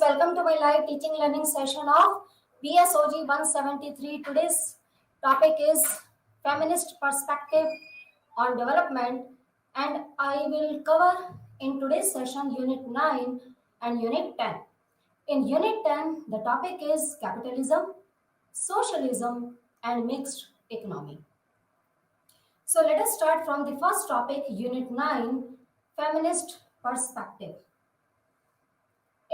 Welcome to my live teaching learning session of BSOG 173. Today's topic is feminist perspective on development, and I will cover in today's session Unit 9 and Unit 10. In Unit 10, the topic is capitalism, socialism, and mixed economy. So let us start from the first topic, Unit 9, feminist perspective.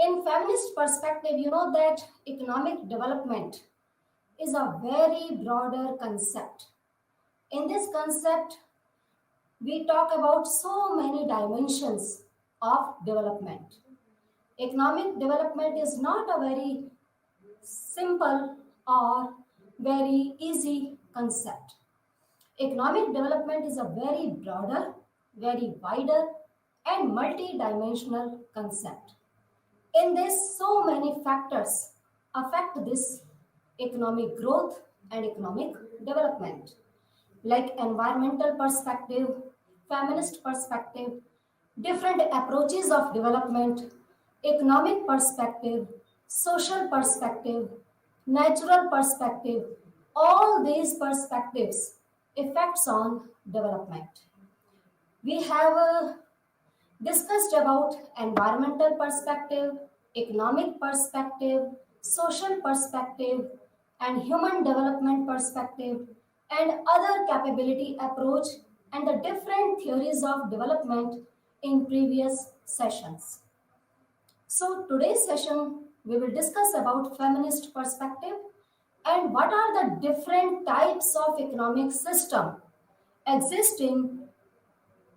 In feminist perspective, you know that economic development is a very broader concept. In this concept, we talk about so many dimensions of development. Economic development is not a very simple or very easy concept. Economic development is a very broader, very wider, and multi-dimensional concept. In this, so many factors affect this economic growth and economic development, like environmental perspective, feminist perspective, different approaches of development, economic perspective, social perspective, natural perspective. All these perspectives effects on development. We have discussed about environmental perspective, economic perspective, social perspective, and human development perspective, and other capability approach and the different theories of development in previous sessions. So today's session, we will discuss about feminist perspective and what are the different types of economic system existing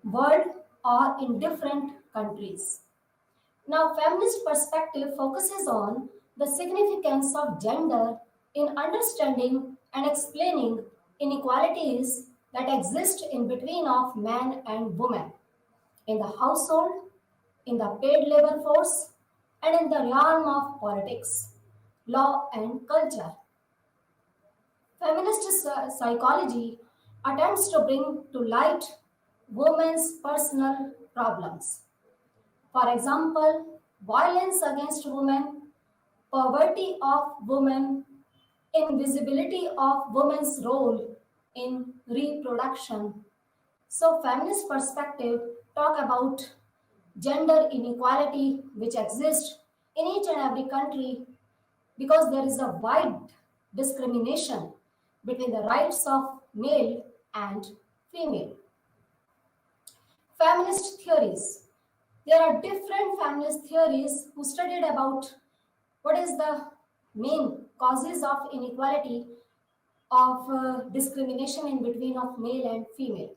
world or in different countries. Now, feminist perspective focuses on the significance of gender in understanding and explaining inequalities that exist in between of man and woman in the household, in the paid labor force, and in the realm of politics, law, and culture. Feminist psychology attempts to bring to light women's personal problems. For example, violence against women, poverty of women, invisibility of women's role in reproduction. So feminist perspective talk about gender inequality which exists in each and every country because there is a wide discrimination between the rights of male and female. Feminist theories. There are different feminist theories who studied about what is the main causes of inequality of discrimination in between of male and female.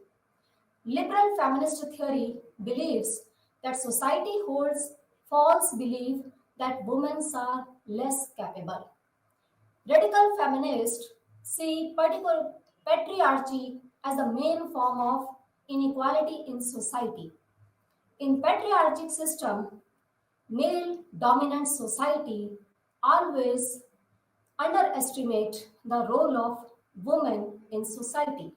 Liberal feminist theory believes that society holds false belief that women are less capable. Radical feminists see particular patriarchy as the main form of inequality in society. In patriarchic system, male dominant society always underestimate the role of women in society.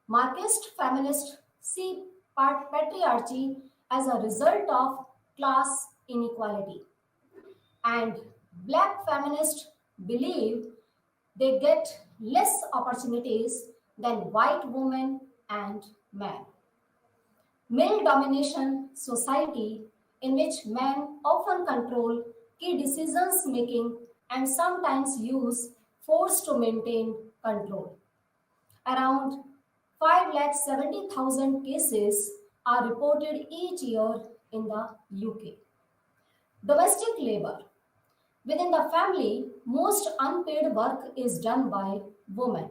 Marxist feminists see patriarchy as a result of class inequality. And black feminists believe they get less opportunities than white women and men. Male domination society in which men often control key decisions making and sometimes use force to maintain control. Around 570,000 cases are reported each year in the UK. Domestic labor. Within the family, most unpaid work is done by women.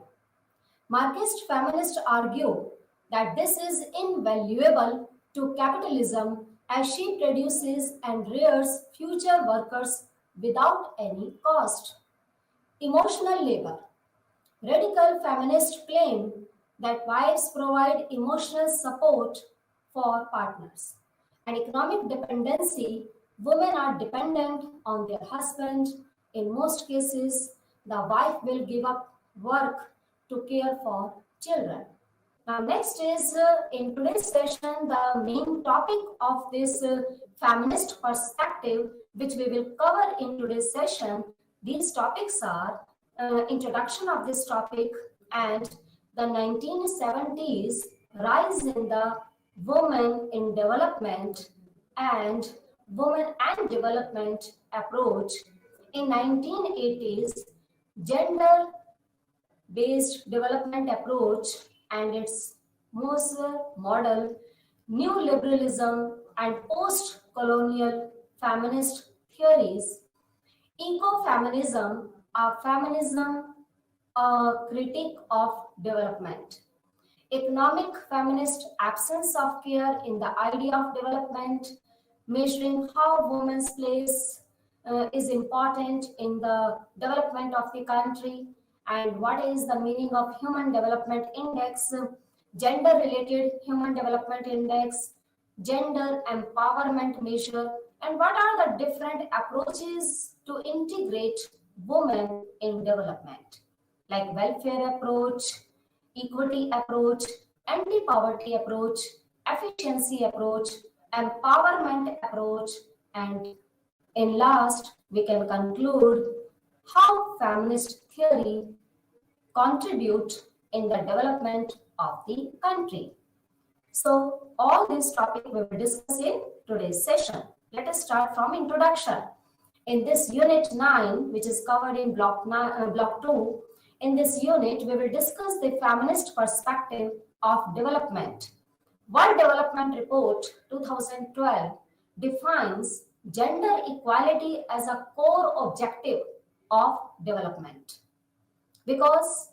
Marxist feminists argue that this is invaluable to capitalism as she produces and rears future workers without any cost. Emotional labor. Radical feminists claim that wives provide emotional support for partners. And economic dependency, women are dependent on their husband. In most cases, the wife will give up work to care for children. Now, next is in today's session, the main topic of this feminist perspective, which we will cover in today's session. These topics are introduction of this topic and the 1970s rise in the women in development and women and development approach. In 1980s, gender based development approach and its Moser model, new liberalism and post-colonial feminist theories, ecofeminism, a feminism, a critique of development, economic feminist absence of care in the idea of development, measuring how women's place is important in the development of the country, and what is the meaning of human development index, gender related human development index, gender empowerment measure, and what are the different approaches to integrate women in development, like welfare approach, equity approach, anti-poverty approach, efficiency approach, empowerment approach, and in last, we can conclude how feminist theory contribute in the development of the country. So, all these topics we will discuss in today's session. Let us start from introduction. In this unit 9, which is covered in block 2, in this unit, we will discuss the feminist perspective of development. World Development Report 2012 defines gender equality as a core objective of development. Because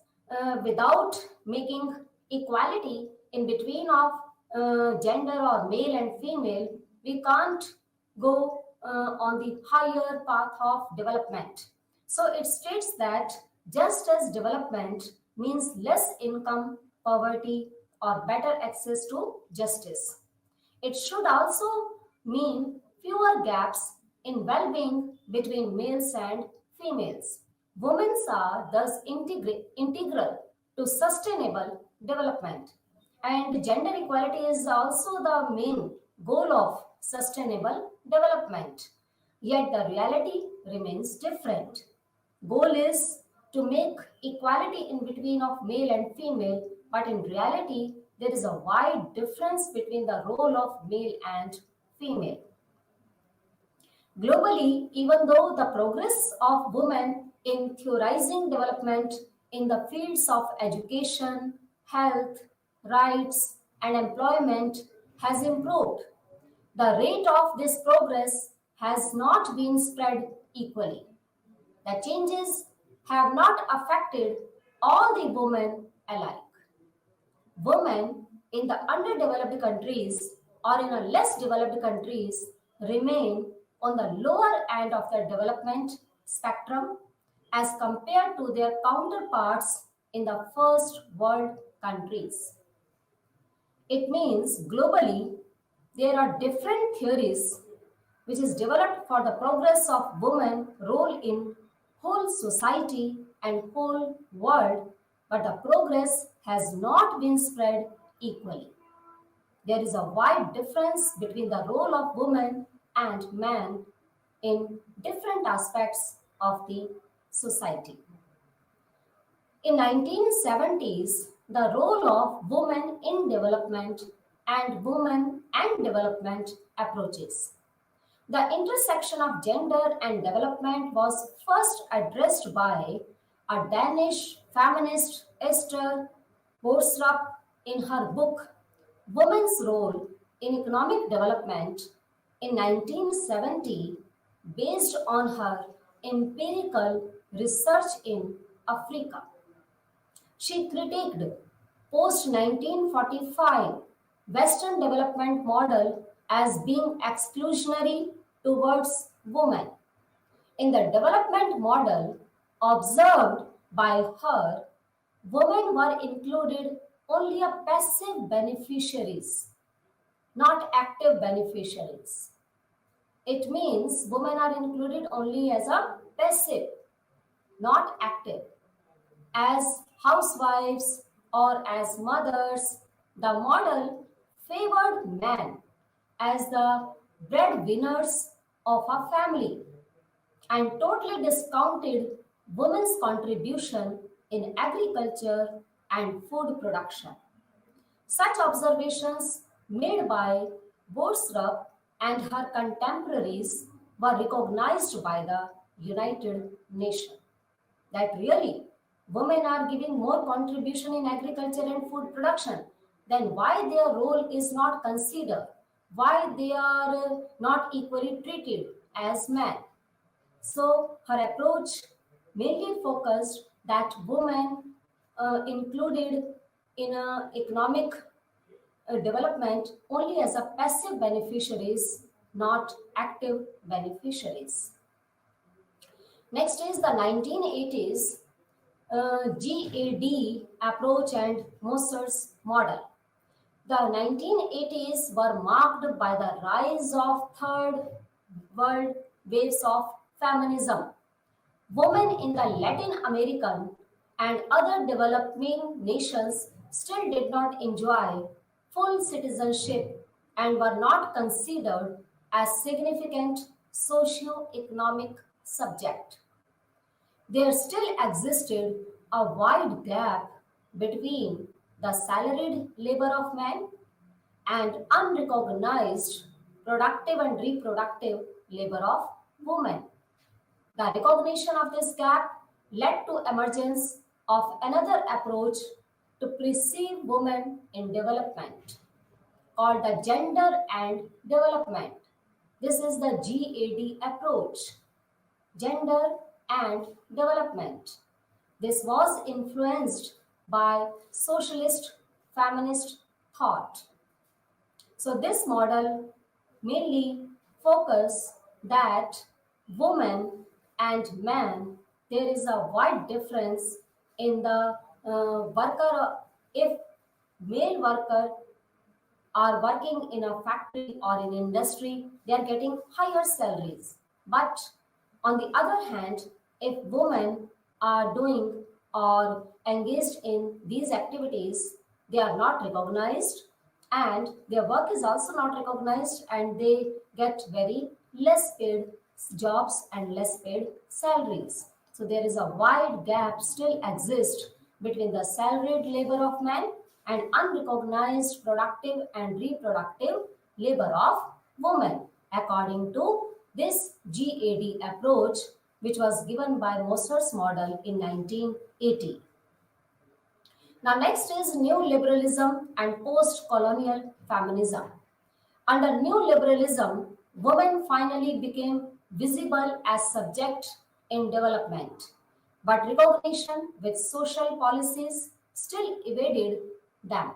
without making equality in between of gender or male and female, we can't go on the higher path of development. So it states that just as development means less income, poverty, or better access to justice, it should also mean fewer gaps in well-being between males and females. Women are thus integral to sustainable development, and gender equality is also the main goal of sustainable development. Yet the reality remains different. Goal is to make equality in between of male and female, but in reality there is a wide difference between the role of male and female. Globally, even though the progress of women in theorizing development in the fields of education, health, rights, and employment has improved, the rate of this progress has not been spread equally. The changes have not affected all the women alike. Women in the underdeveloped countries or in a less developed countries remain on the lower end of the development spectrum as compared to their counterparts in the first world countries. It means globally there are different theories which is developed for the progress of women role in whole society and whole world, but the progress has not been spread equally. There is a wide difference between the role of woman and man in different aspects of the society. In 1970s, the role of women in development and women and development approaches. The intersection of gender and development was first addressed by a Danish feminist Esther Borsrup in her book Women's Role in Economic Development in 1970, based on her empirical research in Africa. She critiqued post 1945 Western development model as being exclusionary towards women. In the development model observed by her, women were included only as passive beneficiaries, not active beneficiaries. It means women are included only as a passive, not active, as housewives or as mothers The model favored men as the breadwinners of a family and totally discounted women's contribution in agriculture and food production. Such observations made by Borsrup and her contemporaries were recognized by the United Nations. That really women are giving more contribution in agriculture and food production, then why their role is not considered, why they are not equally treated as men. So her approach mainly focused that women included in economic development only as a passive beneficiaries, not active beneficiaries. Next is the 1980s GAD approach and Moser's model. The 1980s were marked by the rise of third world waves of feminism. Women in the Latin American and other developing nations still did not enjoy full citizenship and were not considered as significant socio-economic subject. There still existed a wide gap between the salaried labor of men and unrecognized productive and reproductive labor of women. The recognition of this gap led to emergence of another approach to perceive women in development called the gender and development. This is the GAD approach, gender and development. This was influenced by socialist feminist thought. So this model mainly focus that women and men, there is a wide difference in the worker. If male worker are working in a factory or in industry, they are getting higher salaries. But on the other hand, if women are doing or engaged in these activities, they are not recognized and their work is also not recognized and they get very less paid jobs and less paid salaries. So there is a wide gap still exists between the salaried labor of men and unrecognized productive and reproductive labor of women according to this GAD approach, which was given by Moser's model in 1980. Now next is new liberalism and post-colonial feminism. Under new liberalism, women finally became visible as subject in development, but recognition with social policies still evaded them.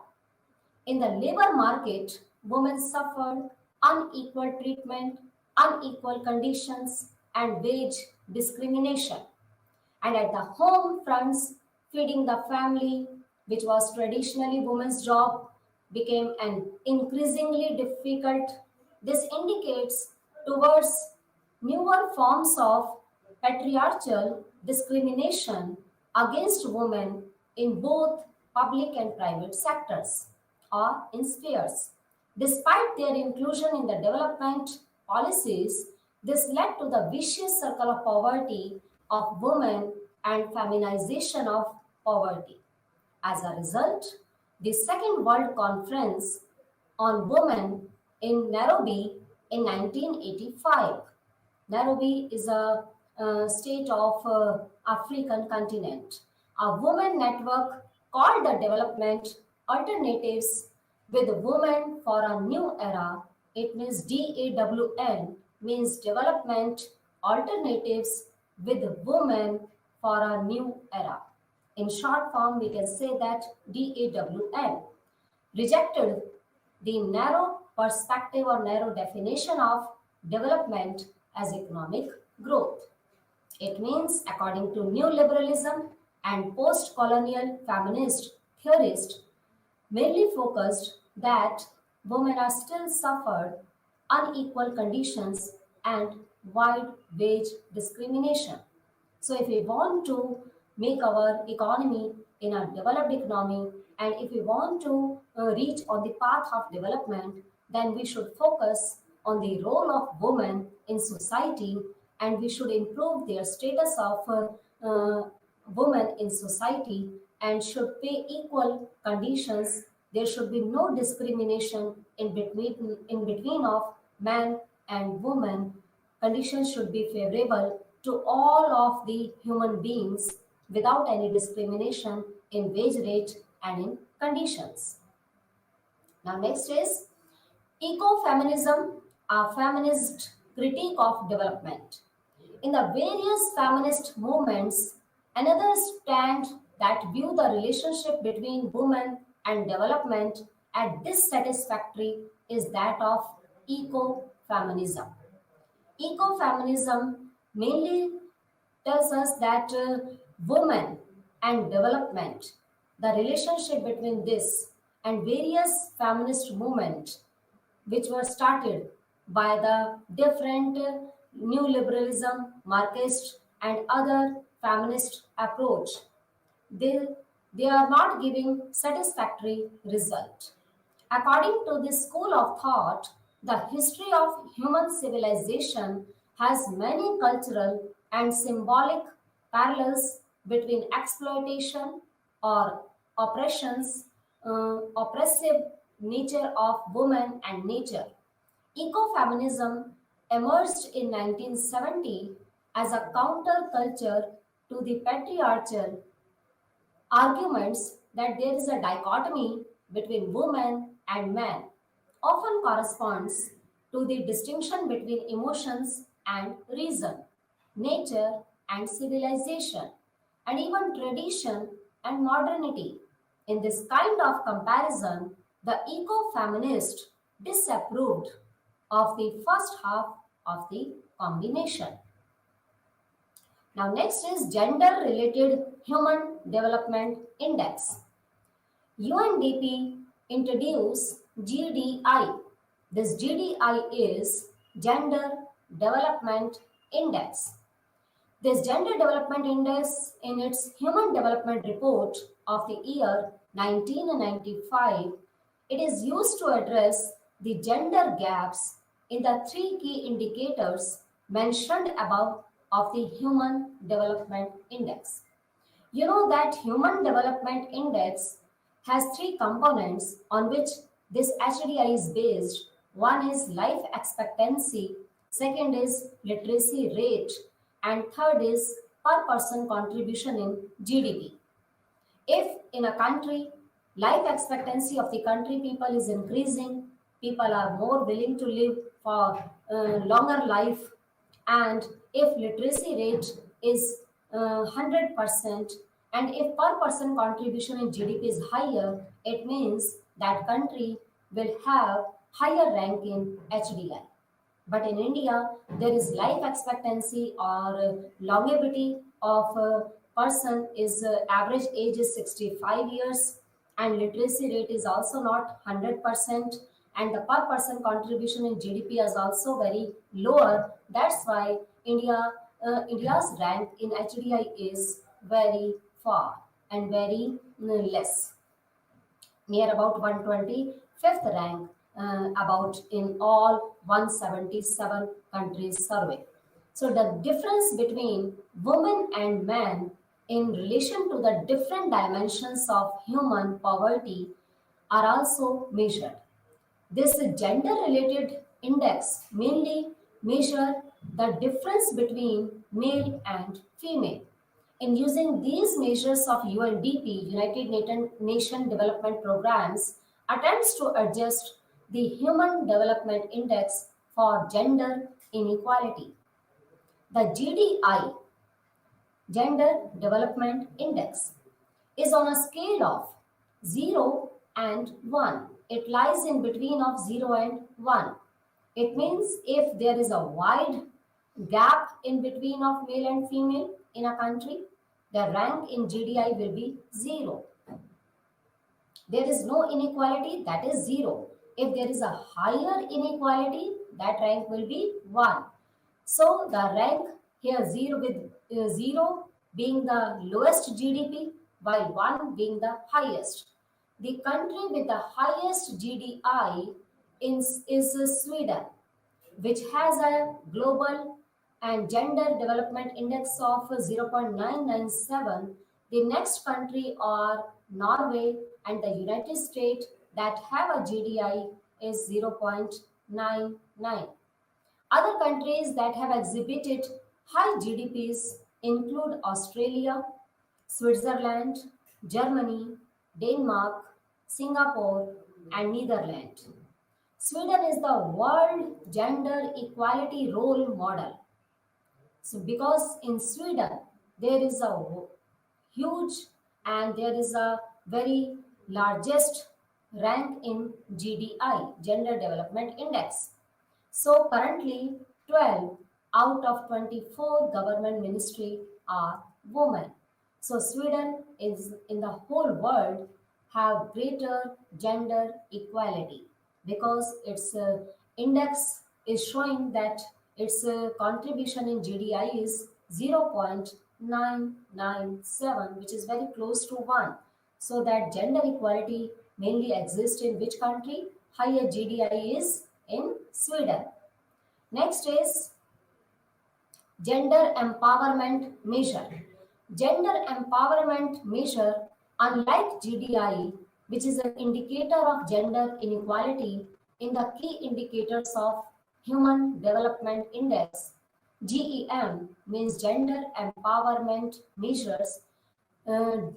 In the labor market, women suffered unequal treatment, unequal conditions, and wage discrimination. And at the home fronts, feeding the family, which was traditionally women's job, became an increasingly difficult. This indicates towards newer forms of patriarchal discrimination against women in both public and private sectors or in spheres. Despite their inclusion in the development policies, this led to the vicious circle of poverty of women and feminization of poverty. As a result, the Second World Conference on Women in Nairobi in 1985. Nairobi is a state of African continent. A women network called the Development Alternatives with Women for a New Era. It means DAWN means Development Alternatives with Women for a New Era. In short form, we can say that DAWN rejected the narrow perspective or narrow definition of development as economic growth. It means, according to new liberalism and post-colonial feminist theorists, mainly focused that women are still suffered unequal conditions and wide wage discrimination. So if we want to make our economy in a developed economy and if we want to reach on the path of development, then we should focus on the role of women in society, and we should improve their status of women in society and should pay equal conditions. There should be no discrimination in between of man and woman. Conditions should be favorable to all of the human beings without any discrimination in wage rate and in conditions. Now, next is ecofeminism, a feminist critique of development. In the various feminist movements, another stand that view the relationship between women and development as dissatisfactory is that of ecofeminism. Ecofeminism mainly tells us that women and development, the relationship between this and various feminist movements which were started by the different new liberalism, Marxist, and other feminist approach, they, they are not giving satisfactory result. According to this school of thought, the history of human civilization has many cultural and symbolic parallels between exploitation or oppressive nature of woman and nature. Ecofeminism emerged in 1970 as a counterculture to the patriarchal arguments that there is a dichotomy between woman and man often corresponds to the distinction between emotions and reason, nature and civilization, and even tradition and modernity. In this kind of comparison, the eco-feminist disapproved of the first half of the combination. Now, next is Gender Related Human Development Index. UNDP introduced GDI. This GDI is Gender Development Index. This Gender Development Index, in its Human Development Report of the year 1995, it is used to address the gender gaps in the three key indicators mentioned above of the Human Development Index. You know that Human Development Index has three components on which this HDI is based. One is life expectancy, second is literacy rate, and third is per person contribution in GDP. If in a country life expectancy of the country people is increasing, people are more willing to live for longer life, and if literacy rate is 100%, and if per person contribution in GDP is higher, it means that country will have higher rank in HDI. But in India, there is life expectancy or longevity of a person is average age is 65 years, and literacy rate is also not 100%, and the per person contribution in GDP is also very lower. That's why India's rank in HDI is very far and very less, near about 125th rank, about in all 177 countries survey. So the difference between women and men in relation to the different dimensions of human poverty are also measured. This gender related index mainly measure the difference between male and female. In using these measures of UNDP, United Nation Development Programs, attempts to adjust the Human Development Index for gender inequality. The GDI, Gender Development Index, is on a scale of 0 and 1. It lies in between of 0 and 1. It means if there is a wide gap in between of male and female in a country, the rank in GDI will be 0. There is no inequality, that is 0. If there is a higher inequality, that rank will be 1. So the rank here 0 with 0 being the lowest GDP while 1 being the highest. The country with the highest GDI is Sweden, which has a global and gender development index of 0.997. The next country are Norway and the United States that have a GDI is 0.99. Other countries that have exhibited high GDPs include Australia, Switzerland, Germany, Denmark, Singapore, and Netherlands. Sweden is the world gender equality role model. So, because in Sweden there is a huge and there is a very largest rank in GDI, Gender Development Index. So currently 12 out of 24 government ministry are women. So Sweden is in the whole world have greater gender equality because its index is showing that its contribution in GDI is 0.997, which is very close to 1. So that gender equality mainly exists in which country? Higher GDI is in Sweden. Next is gender empowerment measure. Gender empowerment measure, unlike GDI, which is an indicator of gender inequality in the key indicators of Human Development Index, GEM means gender empowerment measures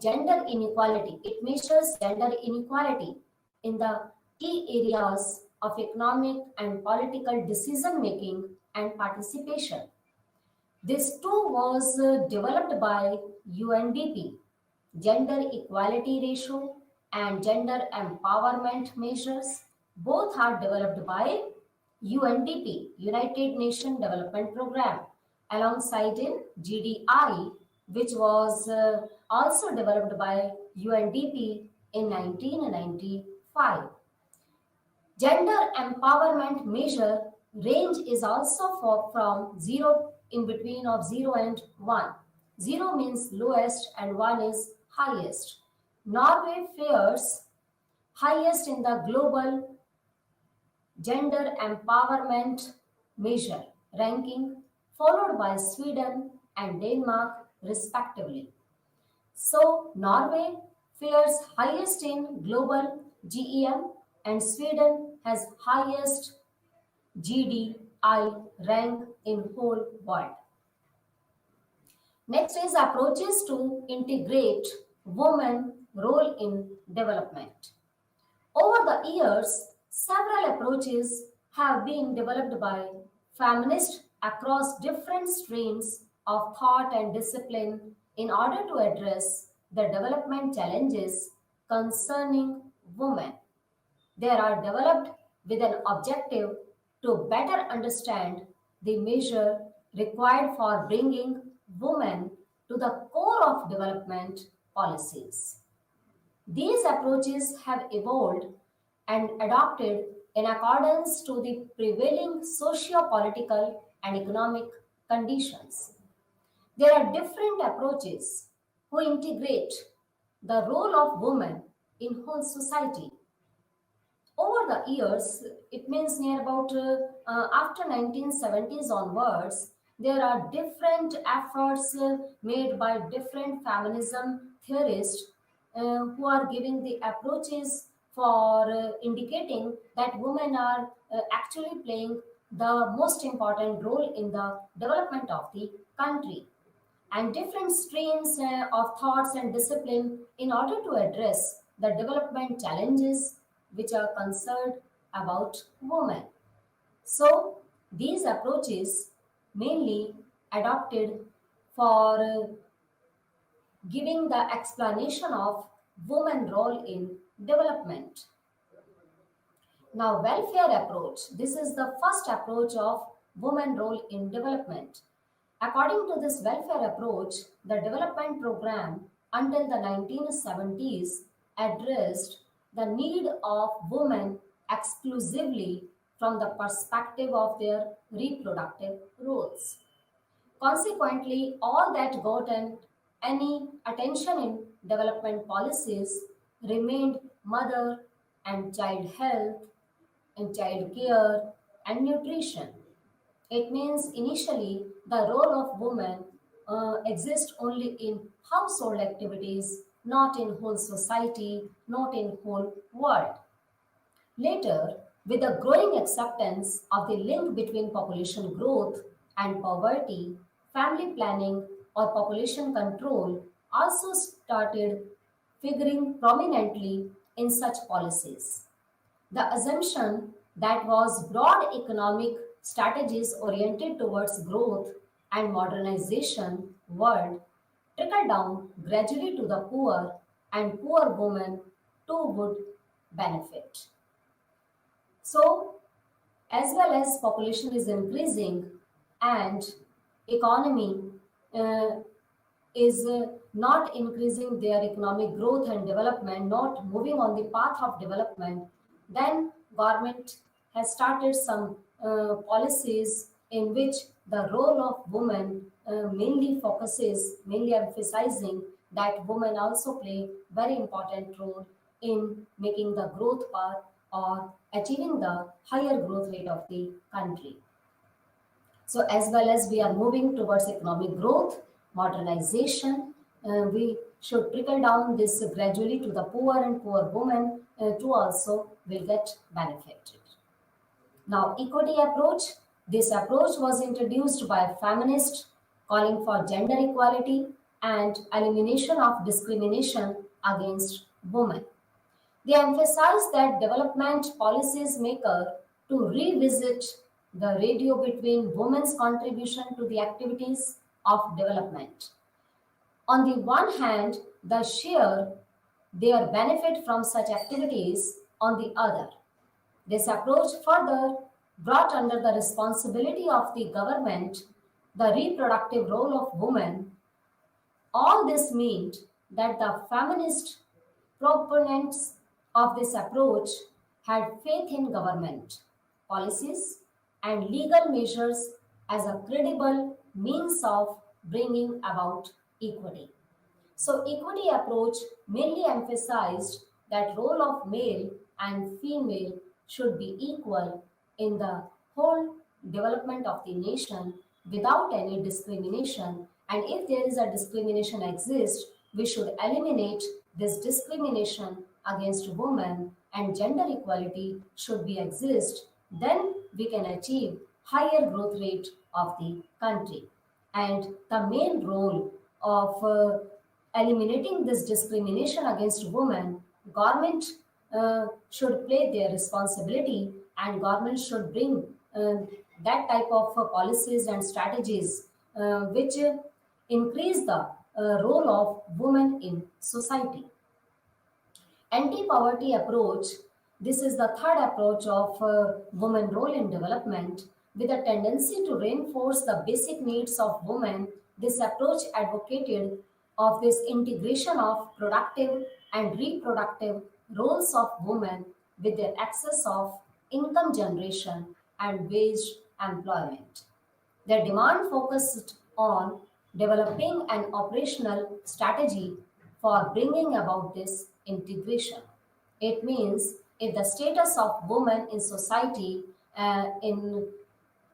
gender inequality. It measures gender inequality in the key areas of economic and political decision making and participation. This too was developed by UNDP. Gender equality ratio and gender empowerment measures both are developed by UNDP, United Nations Development Program, alongside in GDI, which was also developed by UNDP in 1995. Gender empowerment measure range is also from 0 in between of 0 and 1. 0 means lowest and 1 is highest. Norway fares highest in the global gender empowerment measure ranking, followed by Sweden and Denmark respectively. So Norway fares highest in global GEM and Sweden has highest GDI rank in whole world. Next is approaches to integrate women role in development. Over the years, several approaches have been developed by feminists across different streams of thought and discipline in order to address the development challenges concerning women. They are developed with an objective to better understand the measure required for bringing women to the core of development policies. These approaches have evolved and adopted in accordance to the prevailing socio-political and economic conditions. There are different approaches who integrate the role of women in whole society. Over the years, it means near about after 1970s onwards, there are different efforts made by different feminism theorists who are giving the approaches for indicating that women are actually playing the most important role in the development of the country and different streams of thoughts and discipline in order to address the development challenges which are concerned about women. So these approaches mainly adopted for giving the explanation of women role in development. Now, welfare approach. This is the first approach of women role in development. According to this welfare approach, the development program until the 1970s addressed the need of women exclusively from the perspective of their reproductive roles. Consequently, all that got any attention in development policies remained mother and child health, and child care, and nutrition. It means initially the role of women exists only in household activities, not in whole society, not in whole world. Later, with the growing acceptance of the link between population growth and poverty, family planning or population control also started figuring prominently in such policies. The assumption that was broad economic strategies oriented towards growth and modernization world trickled down gradually to the poor, and poor women too would benefit. So, as well as population is increasing and economy uh, is not increasing their economic growth and development, not moving on the path of development, then government has started some policies in which the role of women mainly focuses, mainly emphasizing that women also play very important role in making the growth path or achieving the higher growth rate of the country. So as well as we are moving towards economic growth, modernization, we should trickle down this gradually to the poor, and poor women too also will get benefited. Now, equity approach. This approach was introduced by feminists calling for gender equality and elimination of discrimination against women. They emphasize that development policies maker to revisit the ratio between women's contribution to the activities of development. On the one hand, the share their benefit from such activities on the other. This approach further brought under the responsibility of the government the reproductive role of women. All this meant that the feminist proponents of this approach had faith in government policies and legal measures as a credible means of bringing about equity. So equity approach mainly emphasized that role of male and female should be equal in the whole development of the nation without any discrimination. And if there is a discrimination exists, we should eliminate this discrimination against women, and gender equality should be exist. Then we can achieve higher growth rate of the country. And the main role of eliminating this discrimination against women, government should play their responsibility, and government should bring that type of policies and strategies which increase the role of women in society. Anti-poverty approach. This is the third approach of women role in development. With a tendency to reinforce the basic needs of women, this approach advocated of this integration of productive and reproductive roles of women with their access of income generation and wage employment. Their demand focused on developing an operational strategy for bringing about this integration. It means if the status of women in society in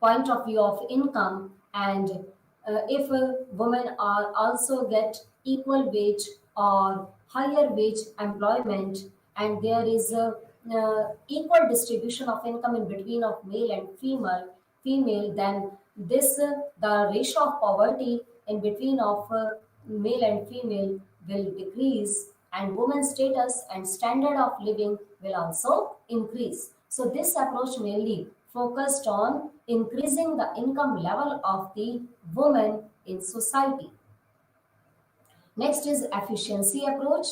point of view of income, and if women are also get equal wage or higher wage employment, and there is a equal distribution of income in between of male and female, then this the ratio of poverty in between of male and female will decrease, and women's status and standard of living will also increase. So this approach mainly focused on increasing the income level of the women in society. Next is efficiency approach.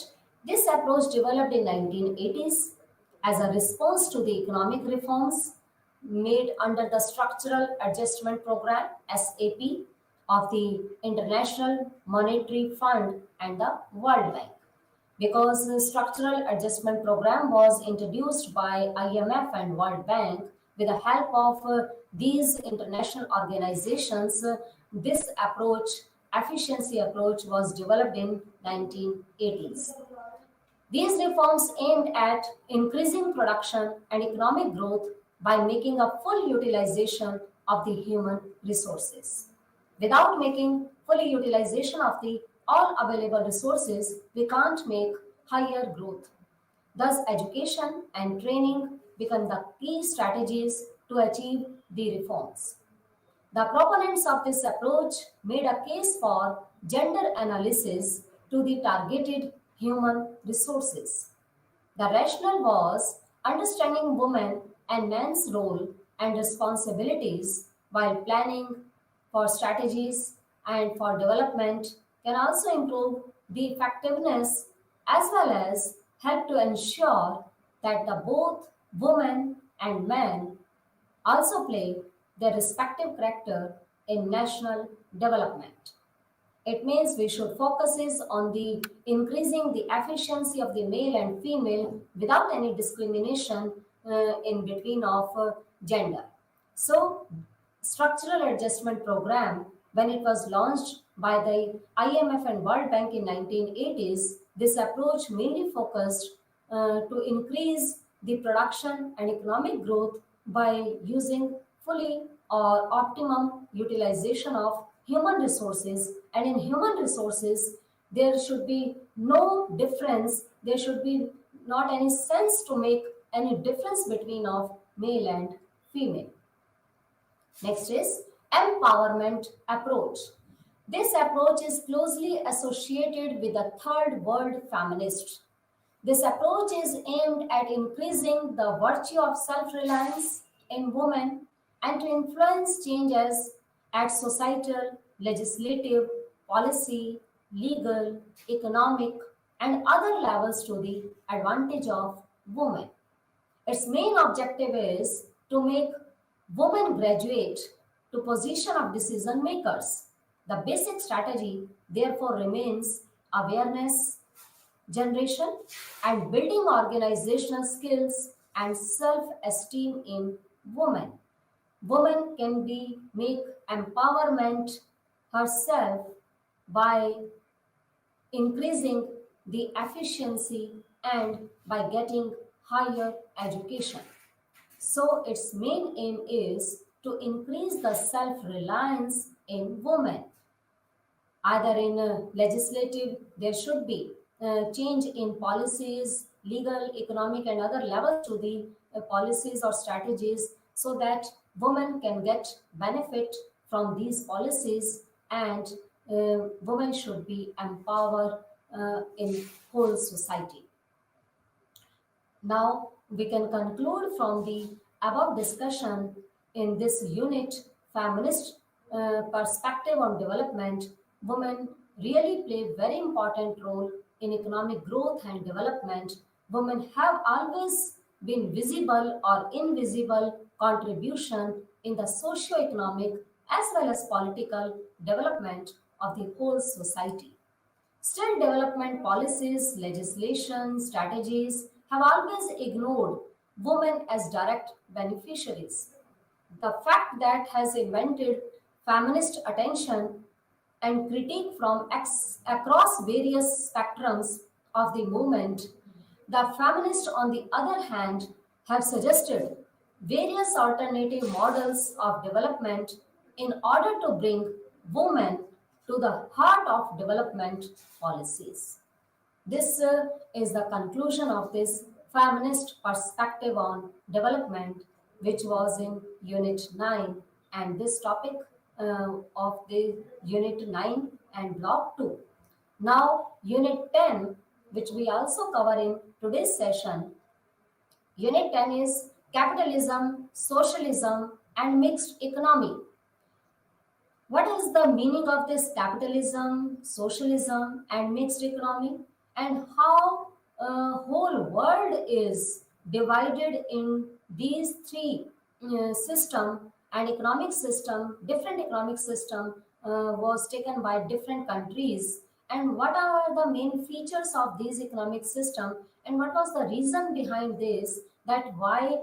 This approach developed in 1980s as a response to the economic reforms made under the Structural Adjustment Program (SAP) of the International Monetary Fund and the World Bank. Because the Structural Adjustment Program was introduced by IMF and World Bank with the help of these international organizations, this approach, efficiency approach, was developed in 1980s. These reforms aimed at increasing production and economic growth by making a full utilization of the human resources. Without making fully utilization of the all available resources, we can't make higher growth. Thus, education and training become the key strategies to achieve the reforms. The proponents of this approach made a case for gender analysis to the targeted human resources. The rationale was understanding women and men's role and responsibilities while planning for strategies and for development can also improve the effectiveness as well as help to ensure that the both women and men also play their respective character in national development. It means we should focus is on the increasing the efficiency of the male and female without any discrimination in between of gender. So, structural adjustment program, when it was launched by the IMF and World Bank in 1980s, this approach mainly focused to increase the production and economic growth by using fully or optimum utilization of human resources. And in human resources there should be no difference, there should be not any sense to make any difference between of male and female. Next is empowerment approach. This approach is closely associated with the third world feminist. This approach is aimed at increasing the virtue of self-reliance in women and to influence changes at societal, legislative, policy, legal, economic, and other levels to the advantage of women. Its main objective is to make women graduate to position of decision makers. The basic strategy therefore remains awareness generation and building organizational skills and self-esteem in women. Women can be make empowerment herself by increasing the efficiency and by getting higher education. So its main aim is to increase the self-reliance in women. Either in legislative, there should be change in policies, legal, economic, and other levels to the policies or strategies so that women can get benefit from these policies and women should be empowered in whole society. Now we can conclude from the above discussion in this unit, feminist perspective on development, women really play very important role in economic growth and development. Women have always been visible or invisible contribution in the socio-economic as well as political development of the whole society. Still, development policies, legislation, strategies have always ignored women as direct beneficiaries. The fact that has invented feminist attention and critique from across various spectrums of the movement, the feminists, on the other hand, have suggested various alternative models of development in order to bring women to the heart of development policies. This is the conclusion of this feminist perspective on development, which was in Unit 9, and this topic of the Unit 9 and Block 2. Now, Unit 10, which we also cover in today's session. Unit 10 is capitalism, socialism, and mixed economy. What is the meaning of this capitalism, socialism, and mixed economy, and how whole world is divided in these three system and economic system, different economic system was taken by different countries, and what are the main features of these economic system, and what was the reason behind this, that why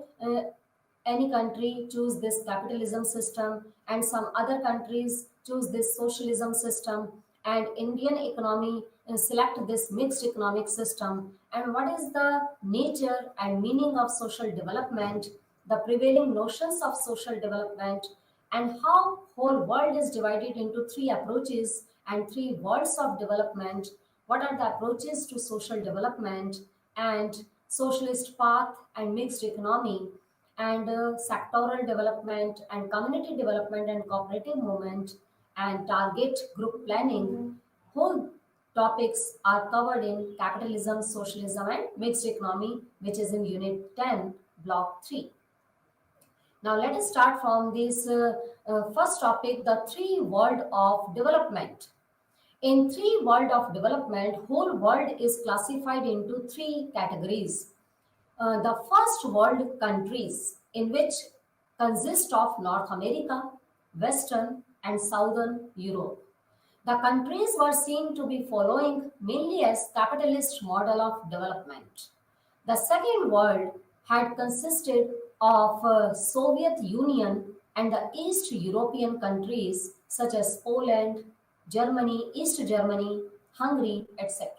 any country choose this capitalism system and some other countries choose this socialism system. and Indian economy select this mixed economic system, and what is the nature and meaning of social development, the prevailing notions of social development, and how whole world is divided into three approaches and three worlds of development. What are the approaches to social development and socialist path and mixed economy and sectoral development and community development and cooperative movement and target group planning. Whole topics are covered in capitalism, socialism, and mixed economy, which is in Unit 10, Block 3. Now, let us start from this first topic, the three world of development. In three world of development, whole world is classified into three categories. The first world countries, in which consist of North America, Western and Southern Europe. The countries were seen to be following mainly as capitalist model of development. The second world had consisted of Soviet Union and the East European countries such as Poland, Germany, East Germany, Hungary, etc.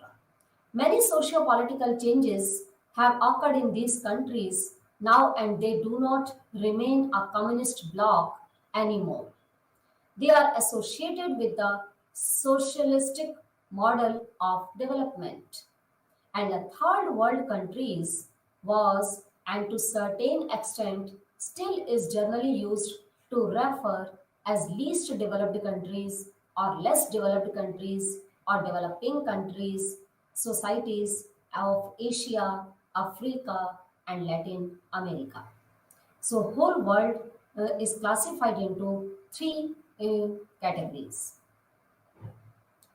Many socio-political changes have occurred in these countries now and they do not remain a communist bloc anymore. They are associated with the socialistic model of development. And the third world countries was, and to certain extent still is generally used to refer as least developed countries or less developed countries or developing countries, societies of Asia, Africa, and Latin America. So whole world is classified into three categories.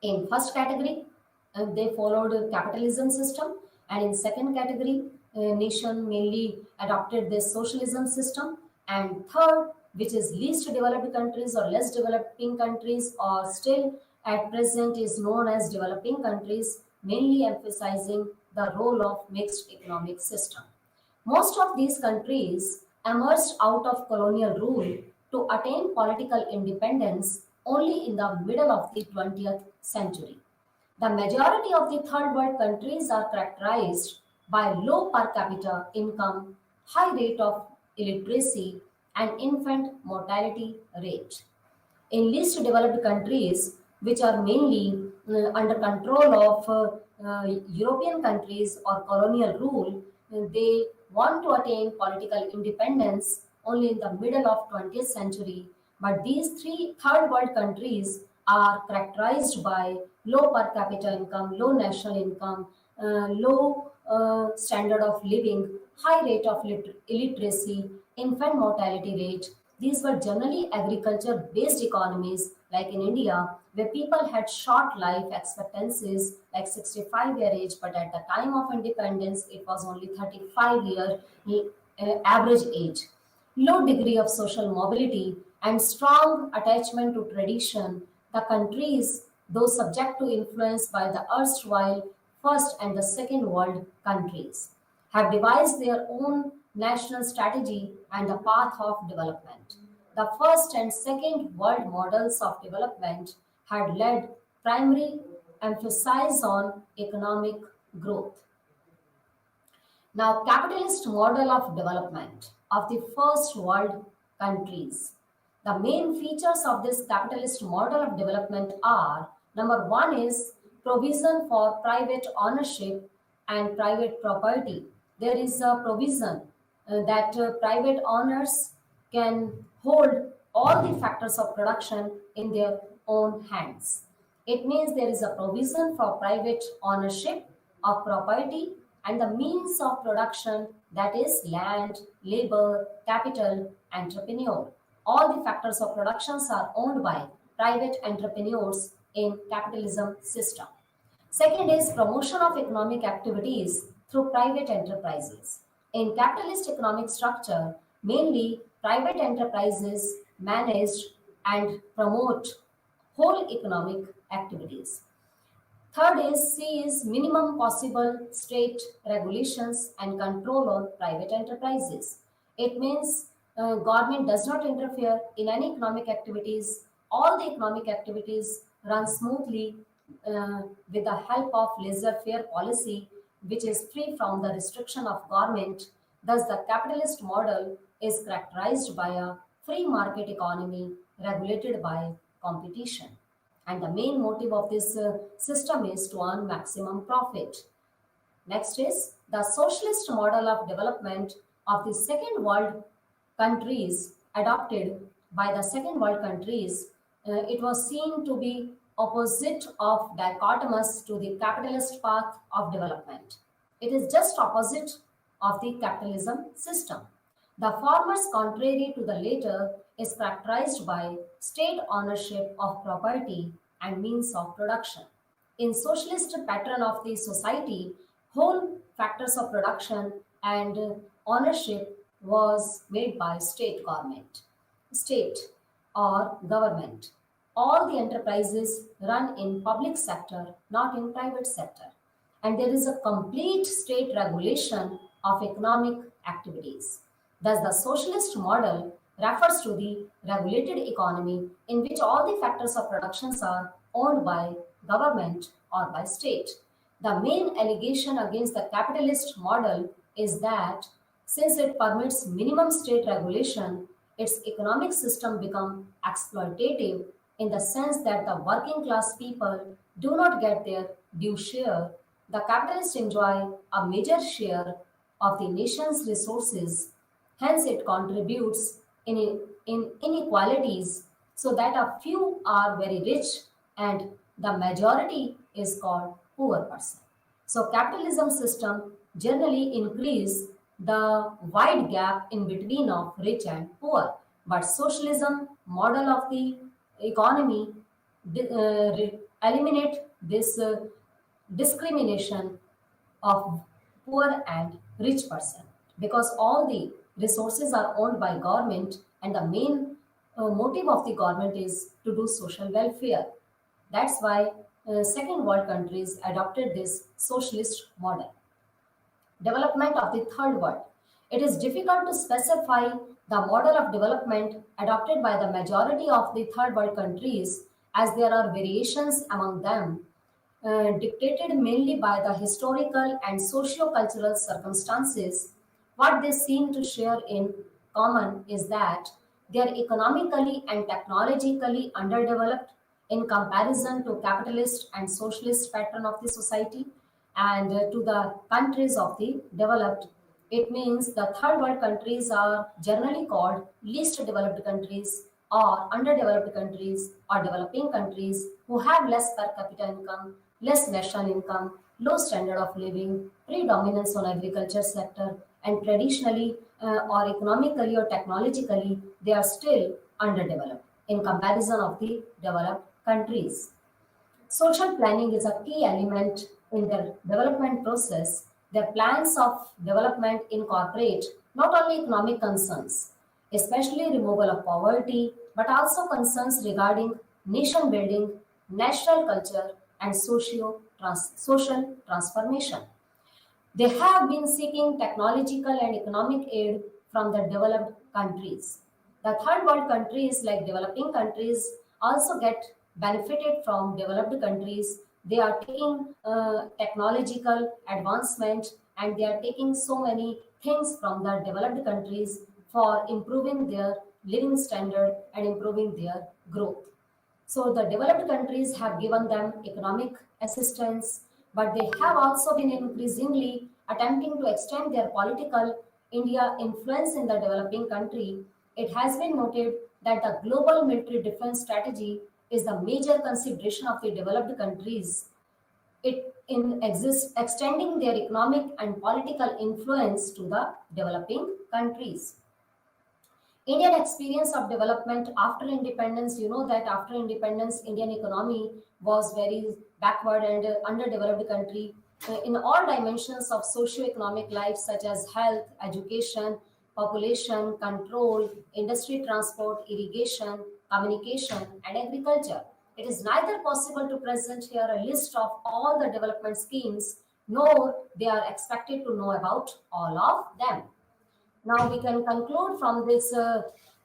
In first category, they followed a capitalism system, and in second category, nation mainly adopted this socialism system, and third, which is least developed countries or less developing countries, or still at present is known as developing countries, mainly emphasizing the role of mixed economic system. Most of these countries emerged out of colonial rule to attain political independence only in the middle of the 20th century. The majority of the third world countries are characterized by low per capita income, high rate of illiteracy, and infant mortality rate. In least developed countries, which are mainly under control of European countries or colonial rule, they want to attain political independence only in the middle of 20th century. But these three third world countries are characterized by low per capita income, low national income, low standard of living, high rate of illiteracy, infant mortality rate. These were generally agriculture based economies, like in India, where people had short life expectancies, like 65-year age, but at the time of independence, it was only 35-year average age. Low degree of social mobility and strong attachment to tradition, the countries, though subject to influence by the erstwhile first and the second world countries, have devised their own national strategy and the path of development. The first and second world models of development had led primary emphasis on economic growth. Now, capitalist model of development of the first world countries. The main features of this capitalist model of development are: number one is provision for private ownership and private property. There is a provision that private owners can hold all the factors of production in their own hands. It means there is a provision for private ownership of property and the means of production, that is land, labor, capital, entrepreneur. All the factors of productions are owned by private entrepreneurs in capitalism system. Second is promotion of economic activities through private enterprises. In capitalist economic structure, mainly private enterprises manage and promote whole economic activities. Third is C is minimum possible state regulations and control on private enterprises. It means government does not interfere in any economic activities. All the economic activities run smoothly with the help of laissez-faire policy, which is free from the restriction of government. Thus, the capitalist model is characterized by a free market economy regulated by competition. And the main motive of this system is to earn maximum profit. Next is the socialist model of development of the second world countries adopted by the second world countries. It was seen to be opposite of dichotomous to the capitalist path of development. It is just opposite of the capitalism system. The former's, contrary to the later, is characterized by state ownership of property and means of production. In socialist pattern of the society, whole factors of production and ownership was made by state or government. All the enterprises run in public sector, not in private sector. And there is a complete state regulation of economic activities. Thus, the socialist model refers to the regulated economy in which all the factors of productions are owned by government or by state. The main allegation against the capitalist model is that since it permits minimum state regulation, its economic system becomes exploitative in the sense that the working class people do not get their due share. The capitalists enjoy a major share of the nation's resources. Hence, it contributes in inequalities so that a few are very rich and the majority is called poor person. So, capitalism system generally increase the wide gap in between of rich and poor, but socialism model of the economy eliminate this discrimination of poor and rich person because all the resources are owned by government and the main motive of the government is to do social welfare. That's why second world countries adopted this socialist model. Development of the third world. It is difficult to specify the model of development adopted by the majority of the third world countries as there are variations among them, dictated mainly by the historical and socio-cultural circumstances. What they seem to share in common is that they are economically and technologically underdeveloped in comparison to capitalist and socialist pattern of the society and to the countries of the developed. It means the third world countries are generally called least developed countries or underdeveloped countries or developing countries who have less per capita income, less national income, low standard of living, predominance on agriculture sector, and traditionally or economically or technologically they are still underdeveloped in comparison of the developed countries. Social planning is a key element in their development process. Their plans of development incorporate not only economic concerns, especially removal of poverty, but also concerns regarding nation building, national culture, and social transformation. They have been seeking technological and economic aid from the developed countries. The third world countries, like developing countries, also get benefited from developed countries. They are taking technological advancement and they are taking so many things from the developed countries for improving their living standard and improving their growth. So the developed countries have given them economic assistance, but they have also been increasingly attempting to extend their political India influence in the developing country. It has been noted that the global military defense strategy is the major consideration of the developed countries. It in extending their economic and political influence to the developing countries. Indian experience of development after independence, you know that after independence, Indian economy was very backward and underdeveloped country in all dimensions of socio-economic life such as health, education, population, control, industry, transport, irrigation, communication, and agriculture. It is neither possible to present here a list of all the development schemes, nor they are expected to know about all of them. Now we can conclude from this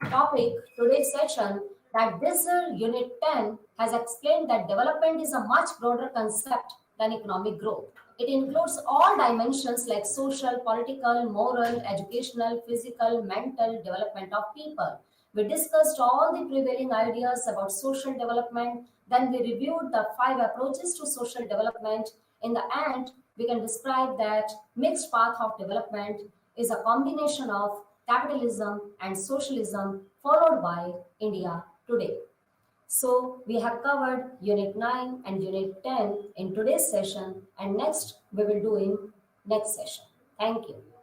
topic, today's session, that this Unit 10 has explained that development is a much broader concept than economic growth. It includes all dimensions like social, political, moral, educational, physical, mental development of people. We discussed all the prevailing ideas about social development. Then we reviewed the 5 approaches to social development. In the end, we can describe that mixed path of development is a combination of capitalism and socialism followed by India today. So we have covered Unit 9 and Unit 10 in today's session, and next we will do in next session. Thank you.